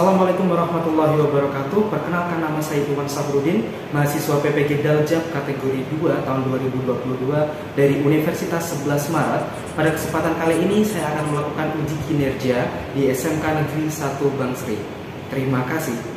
Assalamualaikum warahmatullahi wabarakatuh. Perkenalkan, nama saya Iwan Sahrudin, mahasiswa PPG Daljab kategori 2 tahun 2022 dari Universitas 11 Maret. Pada kesempatan kali ini saya akan melakukan uji kinerja di SMK Negeri 1 Bangsri. Terima kasih.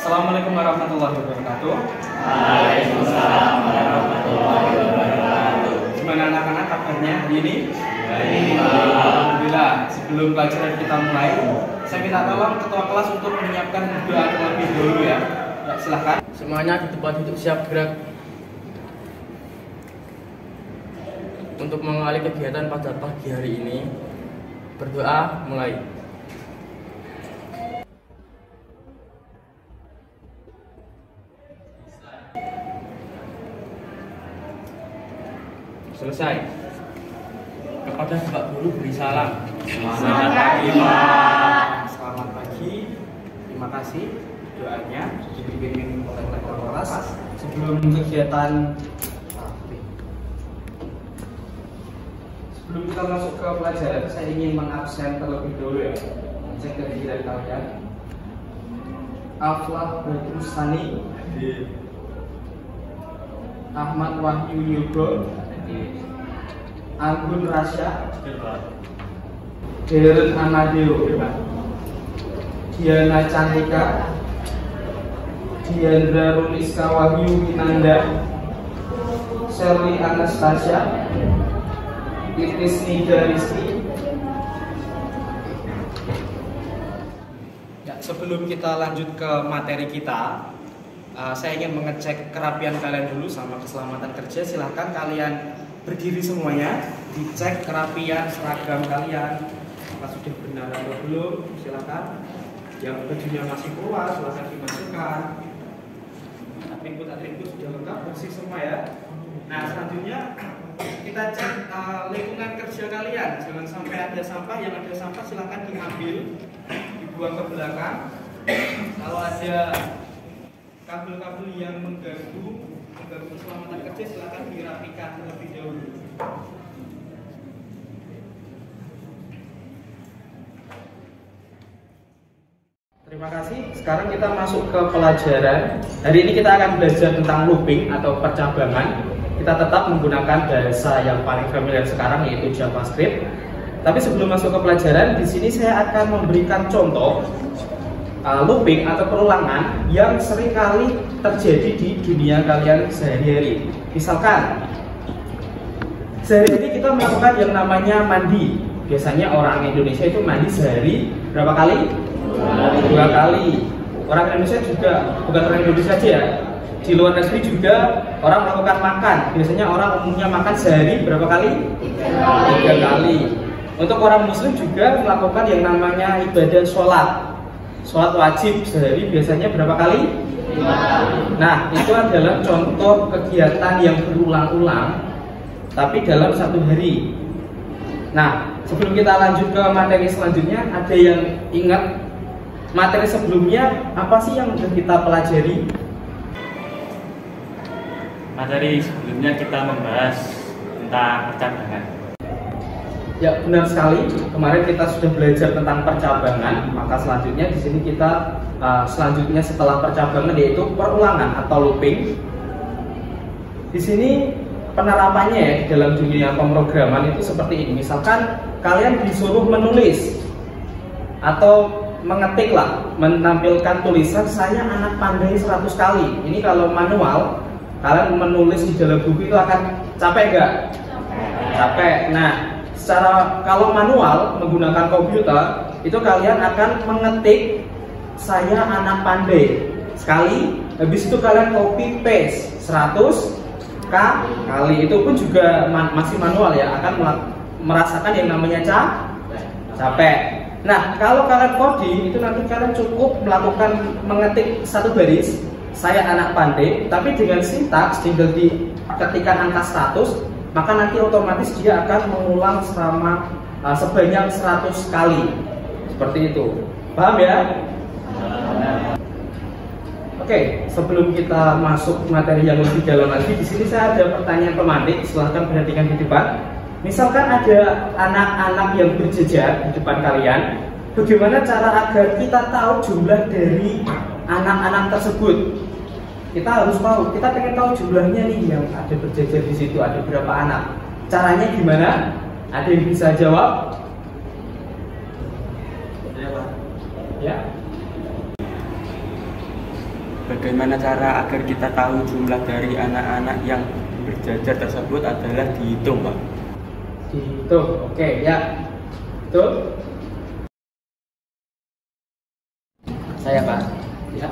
Assalamualaikum warahmatullahi wabarakatuh. Waalaikumsalam warahmatullahi wabarakatuh. Gimana anak-anak kabarnya hari ini? Baik. Alhamdulillah. Sebelum pelajaran kita mulai, saya minta tolong ketua kelas untuk menyiapkan doa terlebih dahulu ya. Ya, silahkan. Semuanya di tempat duduk siap gerak. Untuk mengawali kegiatan pada pagi hari ini, berdoa mulai. Selesai. Kepada Bapak Guru beri salam. Selamat pagi, Pak. Selamat pagi. Terima kasih doanya dipimpin oleh ketua kelas. Sebelum kita masuk ke pelajaran, saya ingin mengabsen terlebih dahulu ya. Cek dari diri kalian. Aflah Badrustani, Ahmad Wahyu Yugo, Anggun Rasya, Deren Amadeo, Diana Cantika, Diandra Ruliska Wahyu Winanda, Sherly Anastasia, Titis Nida Rizky. Ya, sebelum kita lanjut ke materi kita, saya ingin mengecek kerapian kalian dulu sama keselamatan kerja. Silahkan kalian berdiri semuanya, dicek kerapian seragam kalian apakah sudah benar atau belum. Silahkan. Yang bajunya masih keluar silahkan dimasukkan. Atribut-atribut sudah lengkap, bersih semua ya. Nah, selanjutnya kita cek lingkungan kerja kalian. Jangan sampai ada sampah. Yang ada sampah silahkan diambil, dibuang ke belakang. Kalau ada kabel-kabel yang mengganggu keselamatan kerja, silahkan dirapikan terlebih dahulu. Terima kasih. Sekarang kita masuk ke pelajaran. Hari ini kita akan belajar tentang looping atau percabangan. Kita tetap menggunakan bahasa yang paling familiar sekarang, yaitu JavaScript. Tapi sebelum masuk ke pelajaran, di sini saya akan memberikan contoh looping atau perulangan yang seringkali terjadi di dunia kalian sehari-hari. Misalkan sehari-hari kita melakukan yang namanya mandi. Biasanya orang Indonesia itu mandi sehari berapa kali? 2 kali. Orang Indonesia juga, bukan orang Indonesia saja ya, di luar negeri juga orang melakukan makan. Biasanya orang umumnya makan sehari berapa kali? 3 kali. Untuk orang Muslim juga melakukan yang namanya ibadah sholat. Sholat wajib sehari biasanya berapa kali? 5 kali. Nah, itu adalah contoh kegiatan yang berulang-ulang tapi dalam satu hari. Nah, sebelum kita lanjut ke materi selanjutnya, ada yang ingat materi sebelumnya apa sih yang sudah kita pelajari? Materi sebelumnya kita membahas tentang percabangan. Ya, benar sekali. Kemarin kita sudah belajar tentang percabangan, maka selanjutnya di sini kita selanjutnya setelah percabangan yaitu perulangan atau looping. Di sini penerapannya ya dalam dunia pemrograman itu seperti ini. Misalkan kalian disuruh menulis atau mengetik lah, menampilkan tulisan saya anak pandai 100 kali. Ini kalau manual, kalian menulis di dalam buku itu akan capek nggak? Capek. Nah, kalau manual menggunakan komputer itu kalian akan mengetik saya anak pandai sekali, habis itu kalian copy paste 100 kali. Itu pun juga masih manual ya, akan merasakan yang namanya capek. Nah, kalau kalian coding itu nanti kalian cukup melakukan mengetik satu baris, saya anak pandai, tapi dengan sintaks tinggal diketikkan angka 100, maka nanti otomatis dia akan mengulang selama sebanyak 100 kali. Seperti itu. Paham ya? Oke, sebelum kita masuk materi yang lebih dalam lagi, di sini saya ada pertanyaan pemantik, silahkan perhatikan di depan. Misalkan ada anak-anak yang berjejer di depan kalian, bagaimana cara agar kita tahu jumlah dari anak-anak tersebut? Kita harus tahu, kita pengen tahu jumlahnya nih yang ada berjejer di situ, ada berapa anak. Caranya gimana? Ada yang bisa jawab? Ya. Bagaimana cara agar kita tahu jumlah dari anak-anak yang berjajar tersebut adalah dihitung, Pak. Dihitung, oke ya. Betul? Saya, Pak. Ya.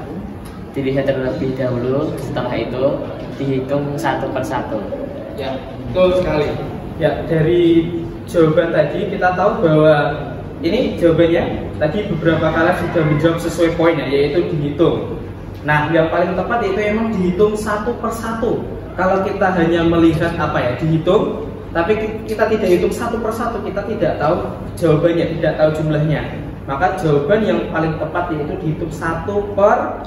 Dilihat terlebih dahulu, setelah itu dihitung satu persatu. Ya, betul sekali. Ya, dari jawaban tadi kita tahu bahwa ini jawabannya tadi beberapa kali sudah menjawab sesuai poinnya, yaitu dihitung. Nah, yang paling tepat itu emang dihitung satu persatu. Kalau kita hanya melihat dihitung, tapi kita tidak hitung satu persatu, kita tidak tahu jawabannya, tidak tahu jumlahnya. Maka jawaban yang paling tepat yaitu dihitung satu per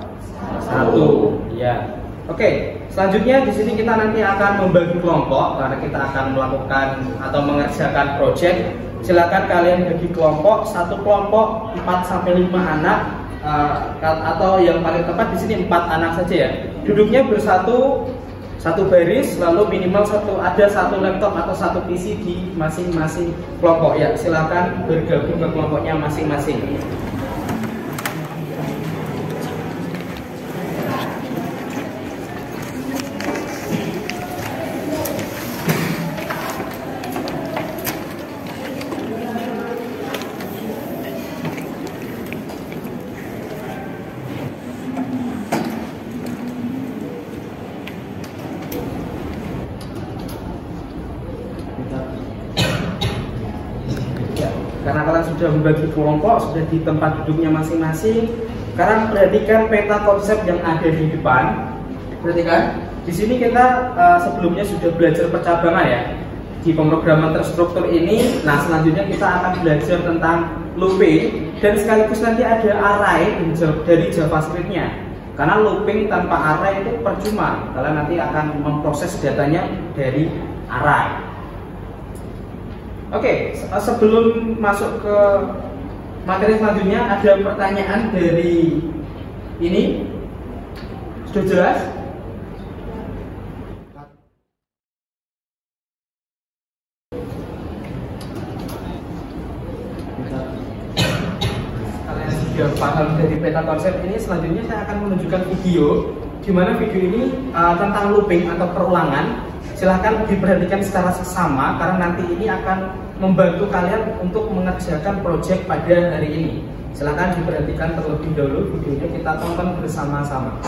satu. Ya. Oke, selanjutnya di sini kita nanti akan membagi kelompok karena kita akan melakukan atau mengerjakan project. Silakan kalian bagi kelompok, satu kelompok 4 sampai 5 anak atau yang paling tepat di sini 4 anak saja ya. Duduknya bersatu satu baris, lalu minimal ada satu laptop atau satu PC di masing-masing kelompok ya. Silakan bergabung ke kelompoknya masing-masing. Karena kalian sudah membagi kelompok, sudah di tempat duduknya masing-masing. Sekarang perhatikan peta konsep yang ada di depan. Perhatikan, di sini kita sebelumnya sudah belajar percabangan ya di pemrograman terstruktur ini. Nah, selanjutnya kita akan belajar tentang looping dan sekaligus nanti ada array dari JavaScript-nya. Karena looping tanpa array itu percuma. Kalian nanti akan memproses datanya dari array. Oke, sebelum masuk ke materi selanjutnya, ada pertanyaan dari ini. Sudah jelas? Kalian sudah paham dari peta konsep ini. Selanjutnya saya akan menunjukkan video, di mana video ini tentang looping atau perulangan. Silahkan diperhatikan secara seksama karena nanti ini akan membantu kalian untuk mengerjakan project pada hari ini. Silahkan diperhatikan terlebih dahulu videonya, kita tonton bersama-sama.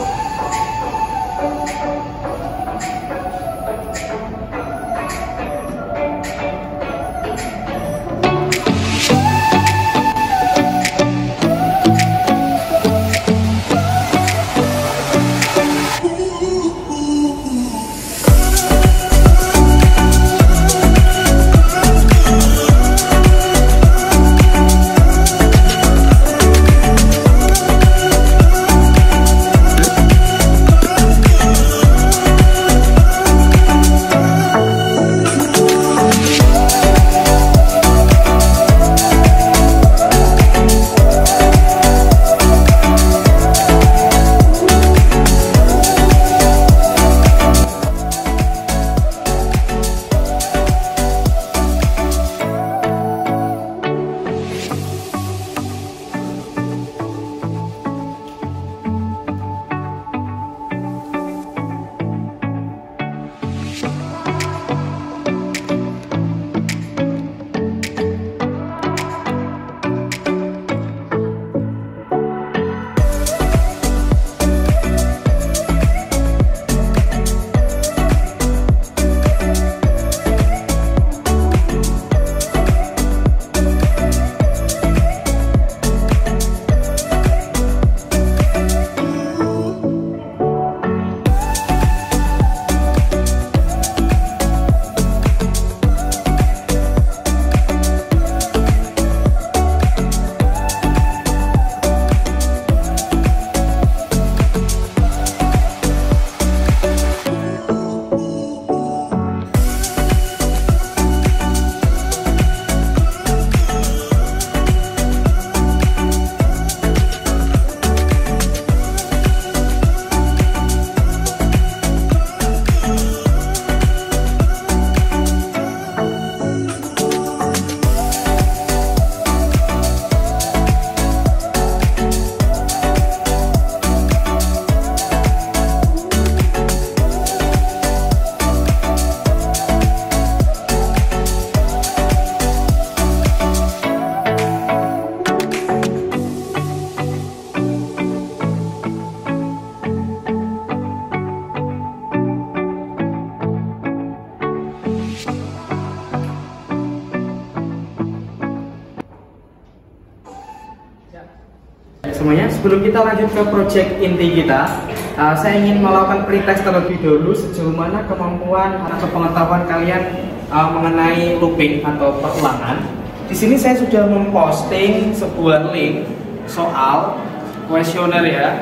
semuanya, sebelum kita lanjut ke project inti kita, saya ingin melakukan pretest terlebih dahulu sejauh mana kemampuan atau pengetahuan kalian mengenai looping atau perulangan. Di sini saya sudah memposting sebuah link soal kuesioner ya.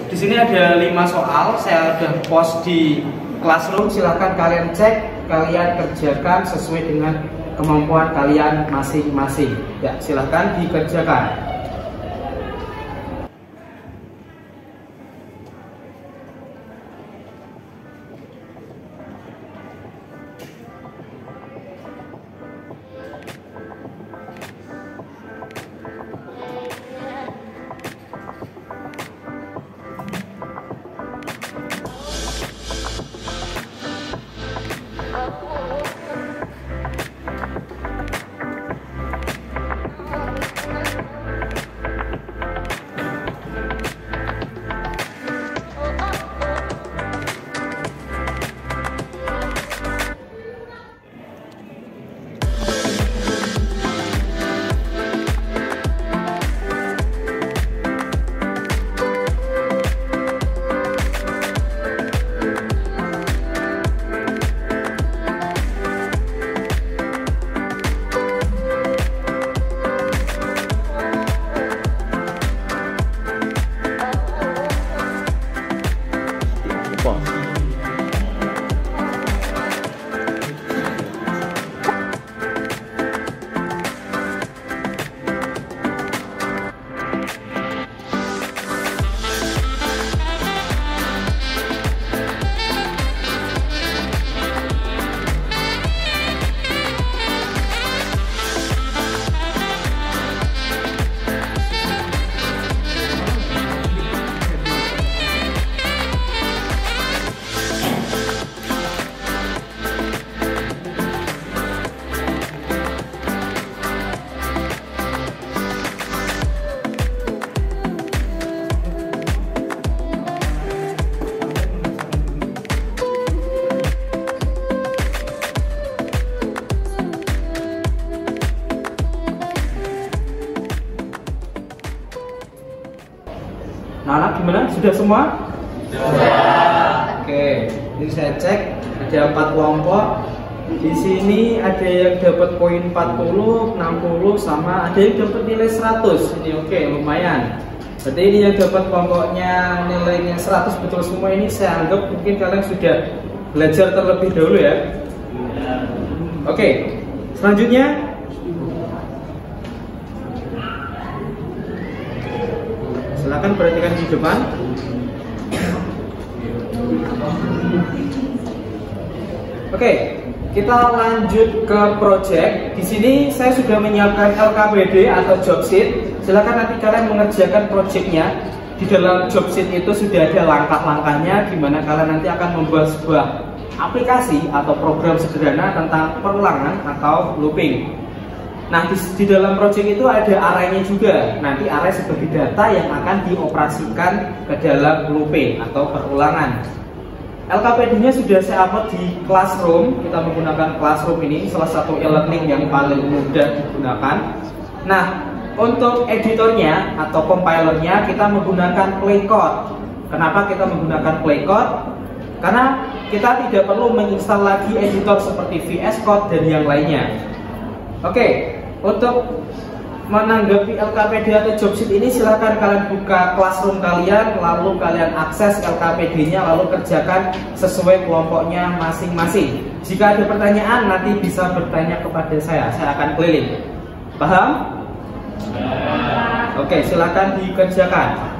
Di sini ada 5 soal, saya sudah post di Classroom. Silahkan kalian cek, kalian kerjakan sesuai dengan kemampuan kalian masing-masing. Ya, silahkan dikerjakan. Nah, anak gimana? Sudah semua? Sudah. Oke, ini saya cek ada 4 kelompok. Di sini ada yang dapat poin 40, 60, sama ada yang dapat nilai 100. Ini oke, lumayan. Berarti ini yang dapat kelompoknya nilainya 100 betul semua. Ini saya anggap mungkin kalian sudah belajar terlebih dahulu ya. Oke, selanjutnya silakan perhatikan di depan. Oke, kita lanjut ke project. Di sini saya sudah menyiapkan LKPD atau job sheet. Silakan nanti kalian mengerjakan projectnya. Di dalam job sheet itu sudah ada langkah-langkahnya, gimana kalian nanti akan membuat sebuah aplikasi atau program sederhana tentang perulangan atau looping. Nah, di dalam project itu ada arraynya juga. Nanti array sebagai data yang akan dioperasikan ke dalam looping atau perulangan. LKPD-nya sudah saya upload di Classroom. Kita menggunakan Classroom ini, salah satu e-learning yang paling mudah digunakan. Nah, untuk editornya atau compilernya kita menggunakan Playcode. Kenapa kita menggunakan Playcode? Karena kita tidak perlu menginstal lagi editor seperti VS Code dan yang lainnya. Oke, untuk menanggapi LKPD atau job sheet ini silahkan kalian buka Classroom kalian, lalu kalian akses LKPD-nya, lalu kerjakan sesuai kelompoknya masing-masing. Jika ada pertanyaan nanti bisa bertanya kepada saya akan keliling. Paham? Oke, silahkan dikerjakan.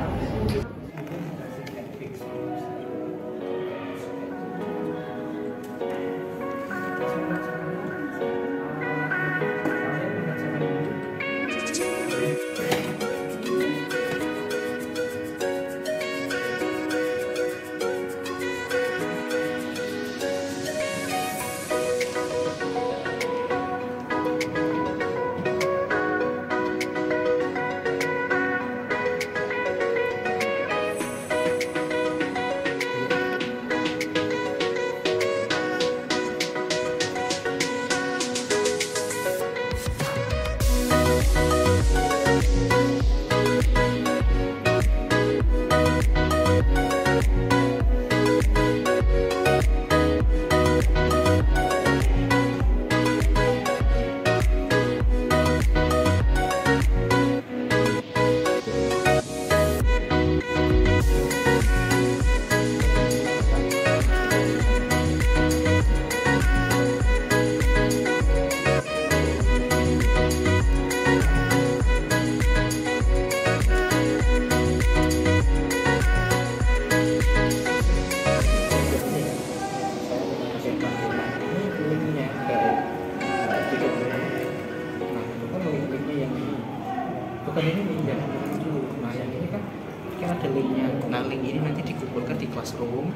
linknya. Nah, link ini nanti dikumpulkan di Classroom.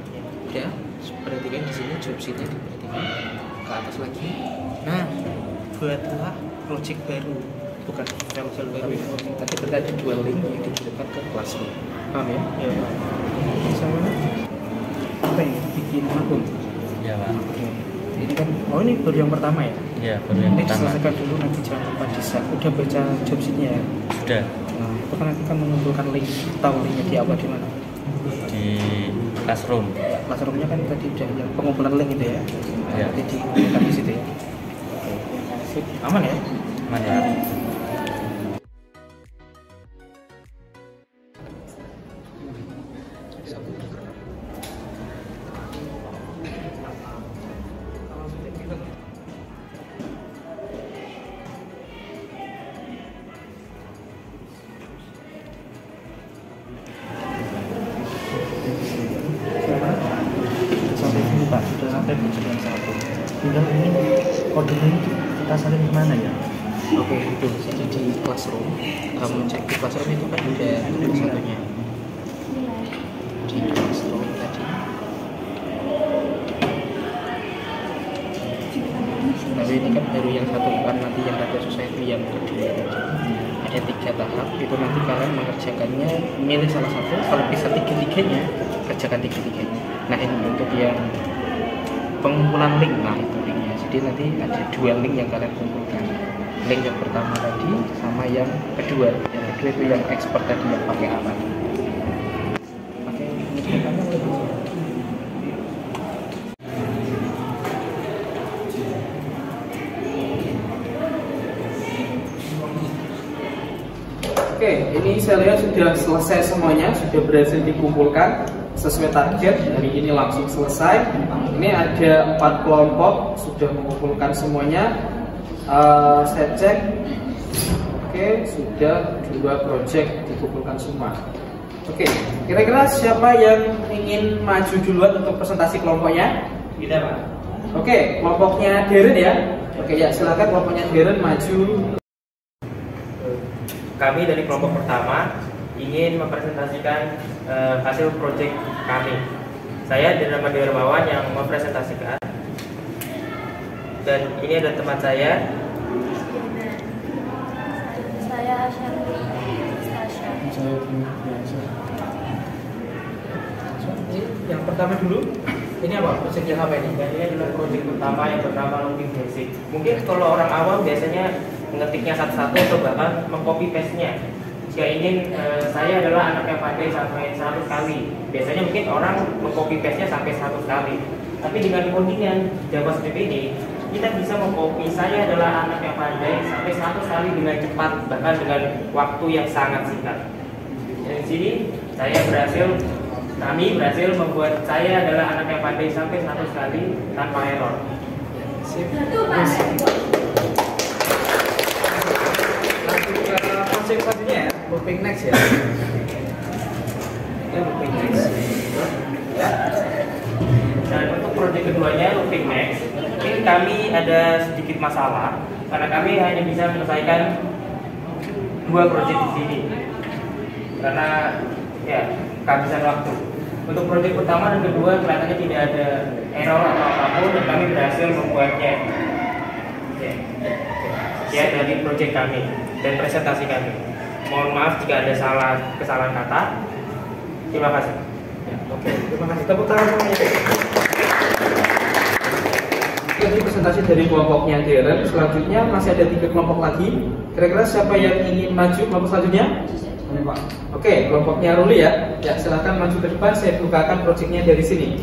Ya, perhatikan di sini job sheet-nya diperhatikan ke atas lagi. Nah, buatlah project baru, bukan file baru ya. Tapi berarti dua link yang dikirimkan ke Classroom. Paham ya? Ya. Sama apa ini? Bikin akun. Ya Pak. Oke. Ini kan, ini baru yang pertama ya? Ya baru yang Nanti pertama. diselesaikan dulu, nanti jangan lupa udah baca job sheet-nya ya? Sudah Nah, itu kan nanti kan mengumpulkan link, tahu linknya di apa, di mana? di Classroom. Classroom-nya kan tadi udah yang pengumpulan link itu ya? Ya. Nanti dikumpulkan di situ ya? Oke. Sip. Aman ya? Mana? Sampai sini Pak, sudah sampai tujuan 1. Tinggal ini kodenya ini kita salin kemana ya? Oke, itu jadi di Classroom. Kamu cek di Classroom itu kan udah satunya. Di Classroom tadi. Tapi ini kan baru yang satu, kan nanti yang ada susah itu yang kedua tadi. Ada 3 tahap, itu nanti kalian mengerjakannya, milih salah satu, kalau bisa tiga-tiganya, kerjakan tiga-tiganya. Nah, ini untuk yang pengumpulan link, nah itu linknya. Jadi nanti ada 2 link yang kalian kumpulkan. Link yang pertama tadi sama yang kedua. Yang kedua itu yang expert tadi yang pakai apa? Pakai ini kamu lebih. Oke, ini saya lihat sudah selesai semuanya, sudah berhasil dikumpulkan sesuai target. Hari ini langsung selesai. Ini ada 4 kelompok sudah mengumpulkan semuanya. Saya cek, oke, sudah 2 project dikumpulkan semua. Oke, kira-kira siapa yang ingin maju duluan untuk presentasi kelompoknya? Kita Pak. Oke, kelompoknya Darren ya. Oke ya, silakan kelompoknya Darren maju. Kami dari kelompok pertama ingin mempresentasikan hasil proyek kami. Saya Darren Darmawan yang mempresentasikan. Dan ini ada teman saya. Saya Syarwi Stasya. Yang pertama dulu, ini apa? Proyek yang apa ini? Dan ini adalah proyek pertama yang bernama Looping Basic. Mungkin kalau orang awam biasanya mengetiknya satu-satu atau bahkan mengcopy paste-nya. Jika ingin saya adalah anak yang pandai sampai 100 kali. Biasanya mungkin orang mengcopy paste-nya sampai 100 kali. Tapi dengan codingan JavaScript ini, kita bisa mengcopy saya adalah anak yang pandai sampai 100 kali dengan cepat, bahkan dengan waktu yang sangat singkat. Dan di sini kami berhasil membuat saya adalah anak yang pandai sampai 100 kali tanpa error. Sip. Project selanjutnya ya, Looping Next ya. Ya, Looping Next. Dan untuk proyek keduanya Looping Next, ini kami ada sedikit masalah karena kami hanya bisa menyelesaikan 2 proyek di sini karena ya kehabisan waktu. Untuk proyek pertama dan kedua kelihatannya tidak ada error atau apapun dan kami berhasil membuatnya. Ya dari proyek kami dan presentasi kami. Mohon maaf jika ada kesalahan kata. Terima kasih. Ya, oke, terima kasih. Tepuk tangan semuanya. Oke, ini presentasi dari kelompoknya Darren. Selanjutnya masih ada 3 kelompok lagi. Kira-kira siapa yang ingin maju kelompok selanjutnya? Oke, kelompoknya Ruli ya. Ya, silakan maju ke depan. Saya bukakan proyeknya dari sini.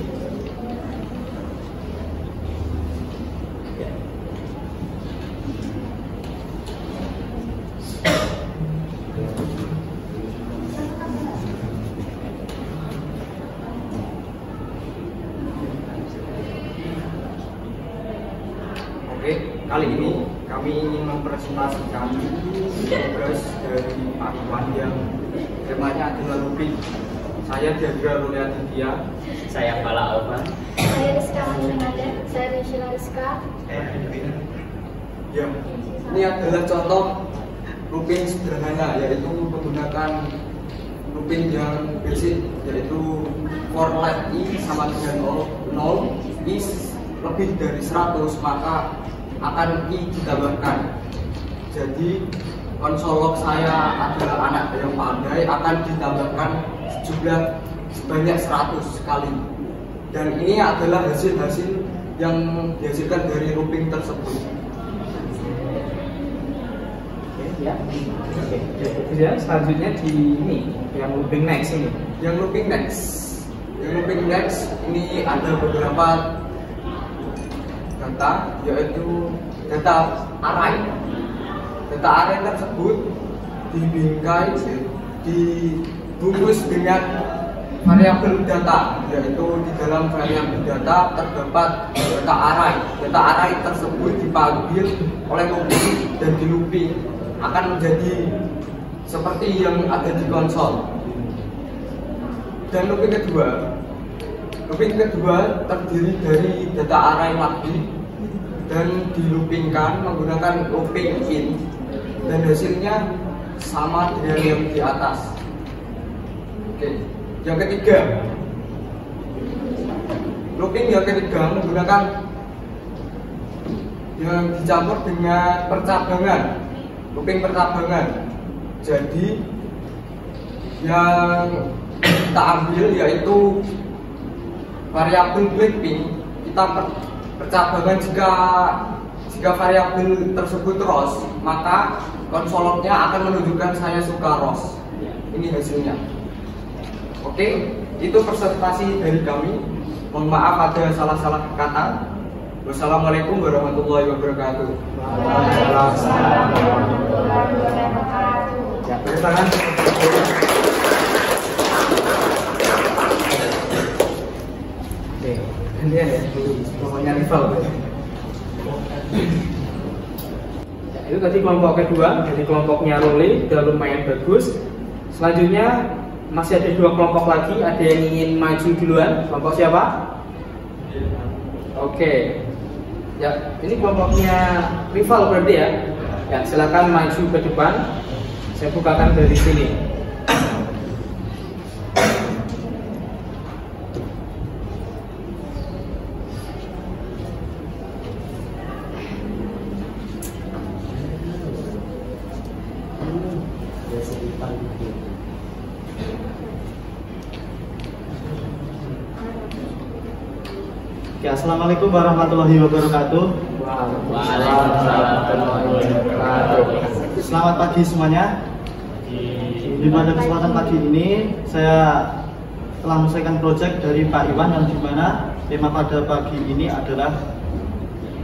Oke, kali ini kami ingin mempresentasikan tugas dari Pak Iwan yang temanya adalah looping. Saya Diagra Ruli Aditya. Saya Fala Alvan. Saya Rizka Manjunada. Saya Rishila Rizka. Ya, ini adalah contoh looping sederhana, yaitu menggunakan looping yang basic, yaitu for let i sama dengan 0, i lebih dari 100 maka akan i ditambahkan. Jadi konsolog saya adalah anak yang pandai akan ditambahkan sejumlah sebanyak 100 kali. Dan ini adalah hasil-hasil yang dihasilkan dari looping tersebut. Ya. Oke. Ya, selanjutnya di ini yang looping next ini. Yang looping next ini ada beberapa data, yaitu data array. Data array tersebut dibingkai, dibungkus dengan variabel data, yaitu di dalam variabel data terdapat data array. Data array tersebut dipanggil oleh looping dan di looping akan menjadi seperti yang ada di konsol. Dan looping kedua terdiri dari data array lagi dan diloopingkan menggunakan looping in, dan hasilnya sama dengan yang di atas. Oke. Yang ketiga, looping yang ketiga menggunakan yang dicampur dengan percabangan. Looping percabangan. Jadi yang kita ambil yaitu variabel looping, kita percabangan jika variabel tersebut ROS, maka konsolognya akan menunjukkan saya suka ROS. Ini hasilnya. Oke, itu presentasi dari kami. Mohon maaf ada salah-salah kata. Wassalamualaikum warahmatullahi wabarakatuh. Ya, beri tangan. Oke, gantian ya, pokoknya rival. Ya, itu tadi kelompok kedua, jadi kelompoknya Role udah lumayan bagus. Selanjutnya masih ada dua kelompok lagi, ada yang ingin maju duluan. Kelompok siapa? Oke. Ya, ini kelompoknya rival berarti ya. Ya, silakan maju ke depan. Saya bukakan dari sini. Ya, assalamualaikum warahmatullahi wabarakatuh. Selamat pagi semuanya. Pada kesempatan pagi ini saya telah menyelesaikan proyek dari Pak Iwan, yang dimana tema pada pagi ini adalah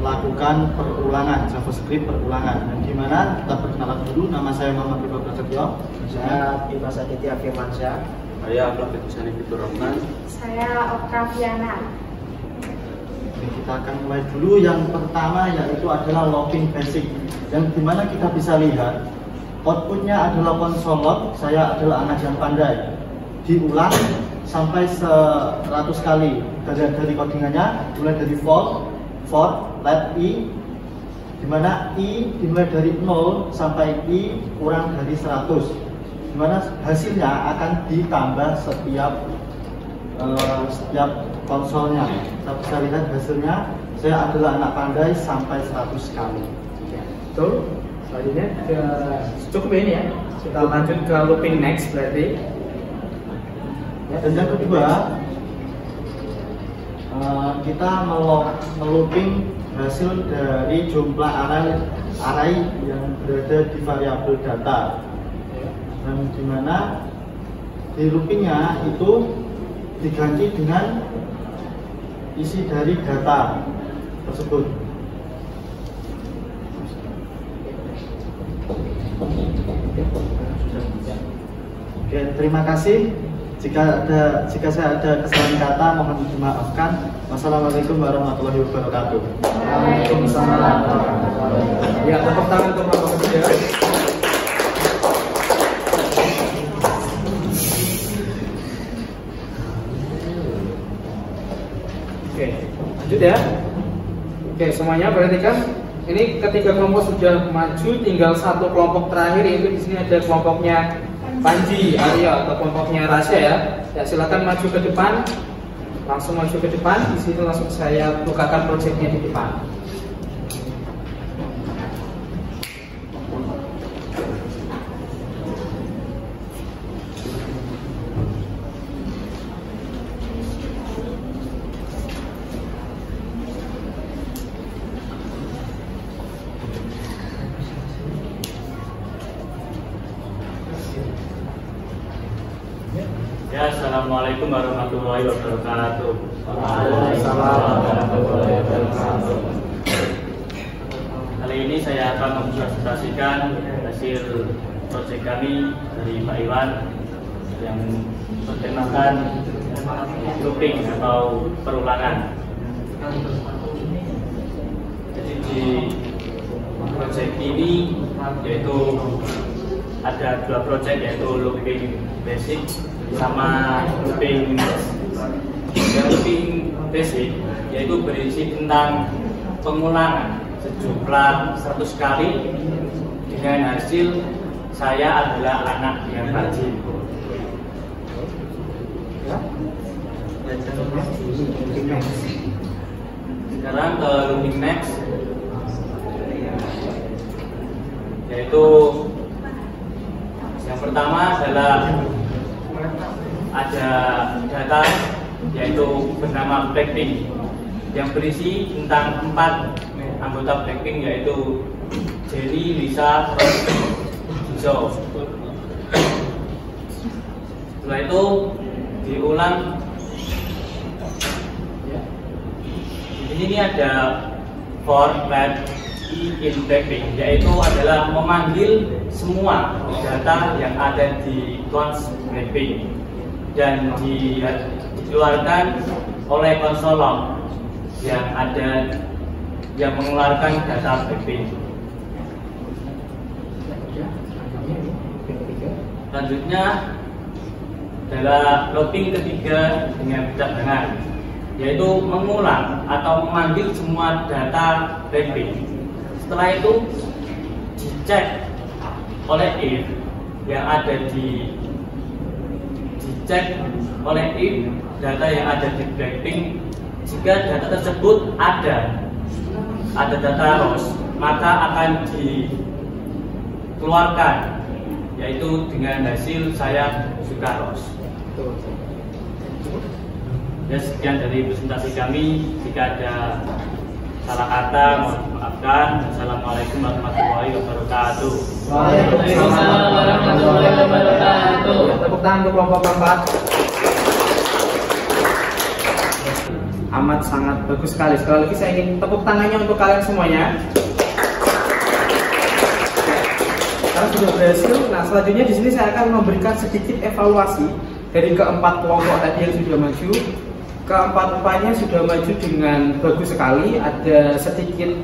melakukan perulangan JavaScript perulangan. Dan dimana kita perkenalan dulu, nama saya Muhammad Bima Prasetyo. Saya Bima Saditya Firmansyah. Saya Abdul Husani Fitur Rahman. Saya Oktaviana. Kita akan mulai dulu. Yang pertama yaitu adalah looping basic, yang dimana kita bisa lihat outputnya adalah console log. Saya adalah anak yang pandai, diulang sampai 100 kali. Dari codingannya mulai dari for let i, dimana i dimulai dari 0 sampai i kurang dari 100, dimana hasilnya akan ditambah setiap konsolnya. Kita bisa lihat hasilnya, saya adalah anak pandai sampai 100 kali. Betul. Selanjutnya cukup ini ya. Kita lanjut ke looping next berarti. Ya, dan yang kedua, kita melooping hasil dari jumlah array yang berada di variabel data, dan dimana di loopingnya itu diganti dengan isi dari data tersebut. Oke, terima kasih. Jika saya ada kesalahan kata, mohon dimaafkan. Wassalamualaikum warahmatullahi wabarakatuh. Waalaikumsalam. Ya, tepuk tangan untuk kelompok ketiga. Oke, lanjut ya. Oke, semuanya perhatikan. Ini ketiga kelompok sudah maju, tinggal satu kelompok terakhir, yaitu di sini ada kelompoknya Panji, Arya atau kelompoknya Rasya ya. Ya silakan maju ke depan. Langsung maju ke depan. Di sini langsung saya bukakan proyeknya di depan. Ya, assalamualaikum warahmatullahi wabarakatuh. Waalaikumsalam warahmatullahi wabarakatuh. Kali ini saya akan mempresentasikan hasil proyek kami dari Pak Iwan yang bertemakan looping atau perulangan. Jadi di proyek ini yaitu ada dua proyek, yaitu looping basic sama looping yang looping basic yaitu berisi tentang pengulangan sejumlah 100 kali dengan hasil saya adalah anak yang rajin. Sekarang ke looping next, yaitu yang pertama adalah ada data yaitu bernama Blackpink yang berisi tentang 4 anggota Blackpink yaitu Jennie, Lisa, Rose, Jisoo. Setelah itu diulang. Di sini ada for let in Blackpink, yaitu adalah memanggil semua data yang ada di cloud Blackpink dan dikeluarkan oleh konsolog yang ada yang mengeluarkan data Blackpink. Selanjutnya adalah looping ketiga dengan cadangan, yaitu mengulang atau memanggil semua data Blackpink. Setelah itu dicek oleh if yang ada dicek oleh if data yang ada di Blackpink. Jika data tersebut ada data Rose, maka akan dikeluarkan yaitu dengan hasil saya suka Rose. Ya, sekian dari presentasi kami. Jika ada salah kata mohon maafkan. Assalamualaikum warahmatullahi wabarakatuh. Waalaikumsalam warahmatullahi wabarakatuh. Tepuk tangan untuk kelompok keempat. Amat sangat bagus sekali. Sekali lagi saya ingin tepuk tangannya untuk kalian semuanya. Karena sudah berhasil. Nah, selanjutnya di sini saya akan memberikan sedikit evaluasi dari keempat kelompok tadi yang sudah maju. Keempat-empatnya sudah maju dengan bagus sekali. Ada sedikit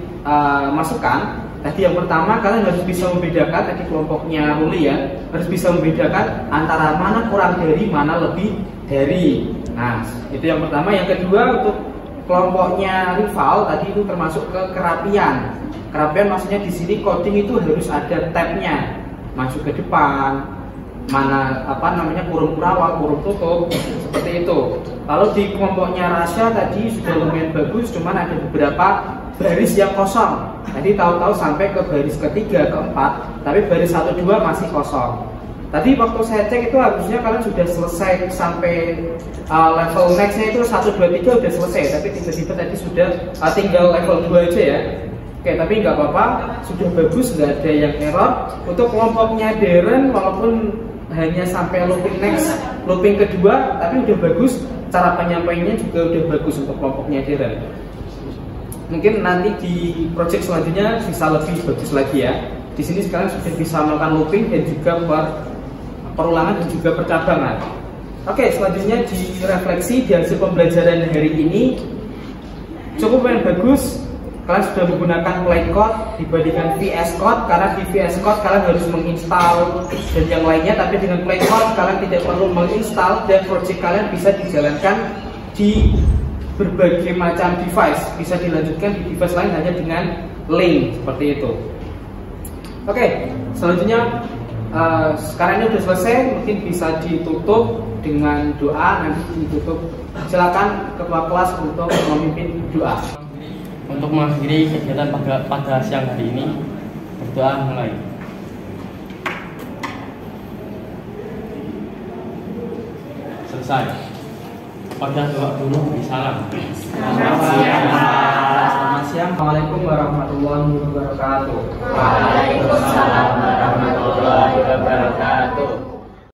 masukan. Tadi yang pertama, kalian harus bisa membedakan, tadi kelompoknya Ruli ya, harus bisa membedakan antara mana kurang dari, mana lebih dari. Nah, itu yang pertama. Yang kedua, untuk kelompoknya rival tadi itu termasuk ke kerapian. Kerapian maksudnya di sini coding itu harus ada tabnya, maju ke depan, mana kurung kurawal, kurung tutup, seperti itu. Lalu di kelompoknya Rasya tadi sudah lumayan bagus, cuman ada beberapa baris yang kosong. Tadi tahu-tahu sampai ke baris ketiga, keempat, tapi baris 1-2 masih kosong. Tadi waktu saya cek itu harusnya kalian sudah selesai sampai level nextnya itu 1, 2, 3 udah selesai, tapi tiba-tiba tadi sudah tinggal level 2 aja ya. Oke, tapi nggak apa-apa, sudah bagus, nggak ada yang error. Untuk kelompoknya Darren, walaupun hanya sampai looping next, looping kedua, tapi udah bagus. Cara penyampaiannya juga udah bagus untuk kelompoknya Darren. Mungkin nanti di project selanjutnya bisa lebih bagus lagi ya. Di sini sekarang sudah bisa melakukan looping dan juga perulangan dan juga percabangan. Oke, selanjutnya direfleksi di hasil pembelajaran hari ini cukup yang bagus. Kalian sudah menggunakan plain code dibandingkan VS Code, karena di VS Code kalian harus menginstal dan yang lainnya, tapi dengan plain code kalian tidak perlu menginstal dan project kalian bisa dijalankan di berbagai macam device, bisa dilanjutkan di device lain hanya dengan link seperti itu. Oke, selanjutnya sekarang ini sudah selesai, mungkin bisa ditutup dengan doa, nanti ditutup. Silakan ketua kelas untuk memimpin doa. Untuk mengakhiri kegiatan pada siang hari ini, berdoa mulai. Selesai. Pada doa dulu salam. Selamat siang. Assalamualaikum warahmatullahi wabarakatuh. Waalaikumsalam warahmatullahi wabarakatuh.